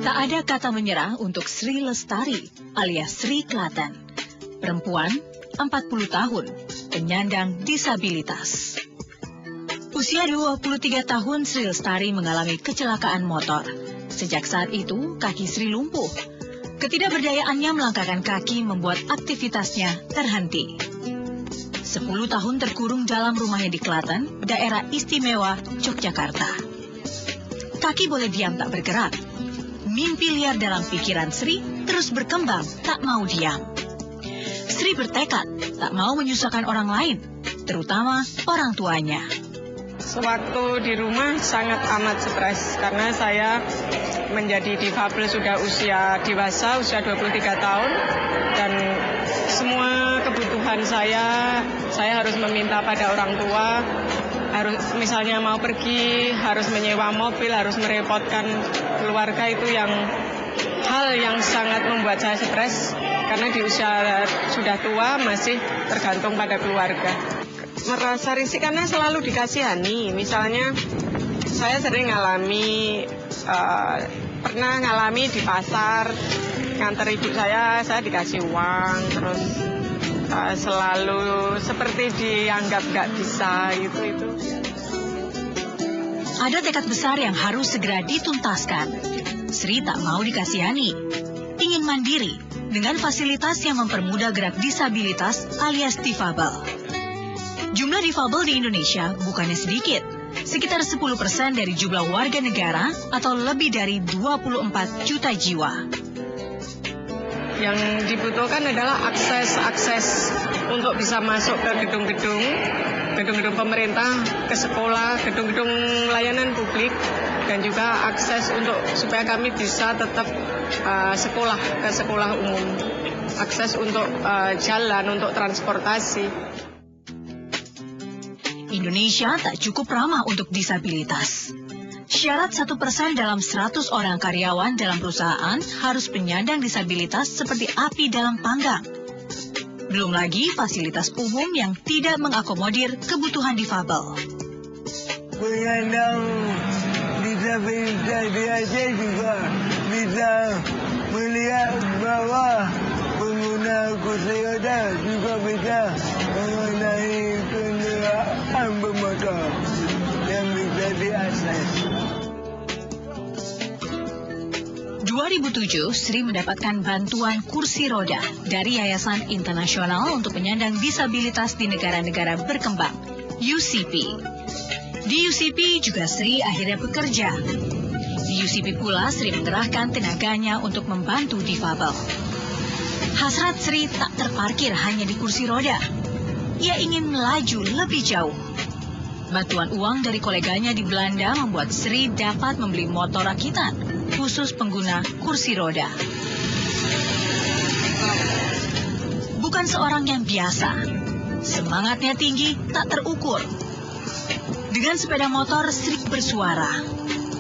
Tak ada kata menyerah untuk Sri Lestari alias Sri Klaten. Perempuan, 40 tahun, penyandang disabilitas. Usia 23 tahun Sri Lestari mengalami kecelakaan motor. Sejak saat itu, kaki Sri lumpuh. Ketidakberdayaannya melangkahkan kaki membuat aktivitasnya terhenti. 10 tahun terkurung dalam rumahnya di Klaten, daerah istimewa Yogyakarta. Kaki boleh diam tak bergerak. Mimpi liar dalam pikiran Sri terus berkembang, tak mau diam. Sri bertekad tak mau menyusahkan orang lain, terutama orang tuanya. Sewaktu di rumah sangat amat stres karena saya menjadi difabel sudah usia dewasa, usia 23 tahun. Dan semua kebutuhan saya harus meminta pada orang tua. Harus misalnya mau pergi, harus menyewa mobil, harus merepotkan keluarga, itu hal yang sangat membuat saya stres karena di usia sudah tua masih tergantung pada keluarga. Merasa risih karena selalu dikasihani. Misalnya saya sering pernah ngalami di pasar nganter ibu saya dikasih uang, terus selalu seperti dianggap nggak bisa gitu. Ada tekad besar yang harus segera dituntaskan. Sri tak mau dikasihani, ingin mandiri dengan fasilitas yang mempermudah gerak disabilitas alias difabel. Jumlah difabel di Indonesia bukannya sedikit, sekitar 10% dari jumlah warga negara atau lebih dari 24 juta jiwa. Yang dibutuhkan adalah akses untuk bisa masuk ke gedung-gedung pemerintah, ke sekolah, gedung-gedung layanan publik, dan juga akses supaya kami bisa tetap sekolah ke sekolah umum, akses untuk jalan, untuk transportasi. Indonesia tak cukup ramah untuk disabilitas. Syarat 1% dalam 100 orang karyawan dalam perusahaan harus penyandang disabilitas seperti api dalam panggang. Belum lagi fasilitas umum yang tidak mengakomodir kebutuhan difabel. Penyandang disabilitas di Aceh juga bisa melihat bahwa pengguna kursi roda juga bisa mengenai kendaraan bermotor yang bisa diakses. 2007, Sri mendapatkan bantuan kursi roda dari Yayasan Internasional untuk Penyandang Disabilitas di Negara-Negara Berkembang, UCP. Di UCP juga Sri akhirnya bekerja. Di UCP pula Sri mengerahkan tenaganya untuk membantu difabel. Hasrat Sri tak terparkir hanya di kursi roda. Ia ingin melaju lebih jauh. Bantuan uang dari koleganya di Belanda membuat Sri dapat membeli motor rakitan, khusus pengguna kursi roda. Bukan seorang yang biasa. Semangatnya tinggi, tak terukur. Dengan sepeda motor, Sri bersuara.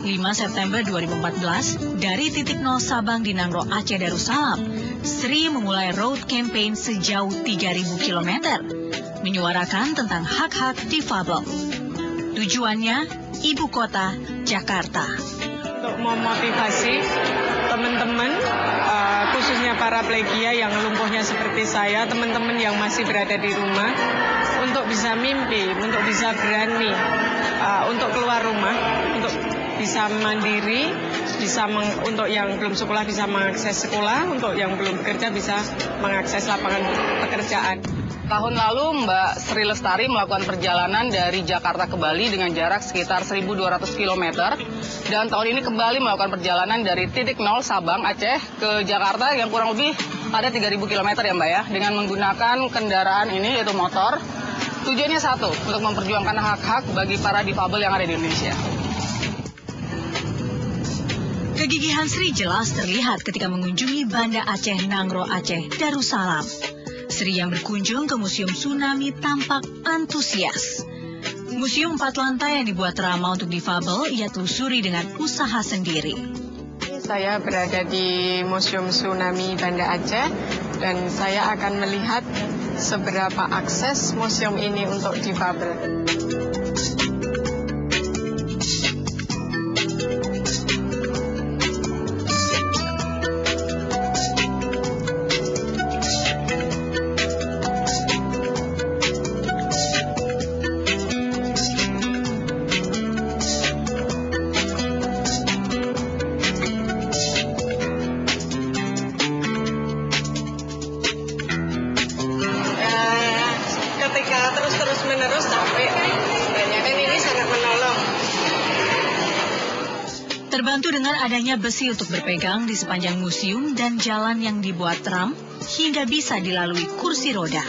5 September 2014, dari titik 0 Sabang di Nangro Aceh Darussalam, Sri memulai road campaign sejauh 3.000 km, menyuarakan tentang hak-hak difabel. Tujuannya, ibu kota Jakarta. Untuk memotivasi teman-teman, khususnya para plegia yang lumpuhnya seperti saya, teman-teman yang masih berada di rumah, untuk bisa mimpi, untuk bisa berani, untuk keluar rumah, untuk bisa mandiri, untuk yang belum sekolah bisa mengakses sekolah, untuk yang belum bekerja bisa mengakses lapangan pekerjaan. Tahun lalu Mbak Sri Lestari melakukan perjalanan dari Jakarta ke Bali dengan jarak sekitar 1.200 km. Dan tahun ini kembali melakukan perjalanan dari titik 0 Sabang, Aceh ke Jakarta yang kurang lebih ada 3.000 km ya Mbak ya. Dengan menggunakan kendaraan ini yaitu motor. Tujuannya satu, untuk memperjuangkan hak-hak bagi para difabel yang ada di Indonesia. Kegigihan Sri jelas terlihat ketika mengunjungi Banda Aceh Nangro Aceh Darussalam. Sri yang berkunjung ke Museum Tsunami tampak antusias. Museum 4 lantai yang dibuat ramah untuk difabel ia telusuri dengan usaha sendiri. Saya berada di Museum Tsunami Banda Aceh dan saya akan melihat seberapa akses museum ini untuk difabel. Dengan adanya besi untuk berpegang di sepanjang museum dan jalan yang dibuat ram, hingga bisa dilalui kursi roda.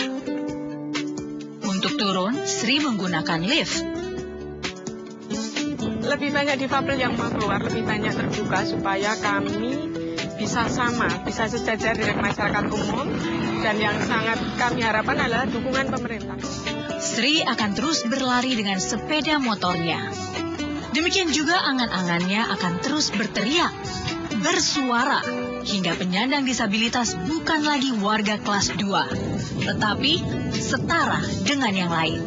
Untuk turun, Sri menggunakan lift. Lebih banyak difabel yang mau keluar, lebih banyak terbuka supaya kami bisa sama, bisa sejajar dengan masyarakat umum. Dan yang sangat kami harapkan adalah dukungan pemerintah. Sri akan terus berlari dengan sepeda motornya. Demikian juga angan-angannya akan terus berteriak, bersuara, hingga penyandang disabilitas bukan lagi warga kelas 2, tetapi setara dengan yang lain.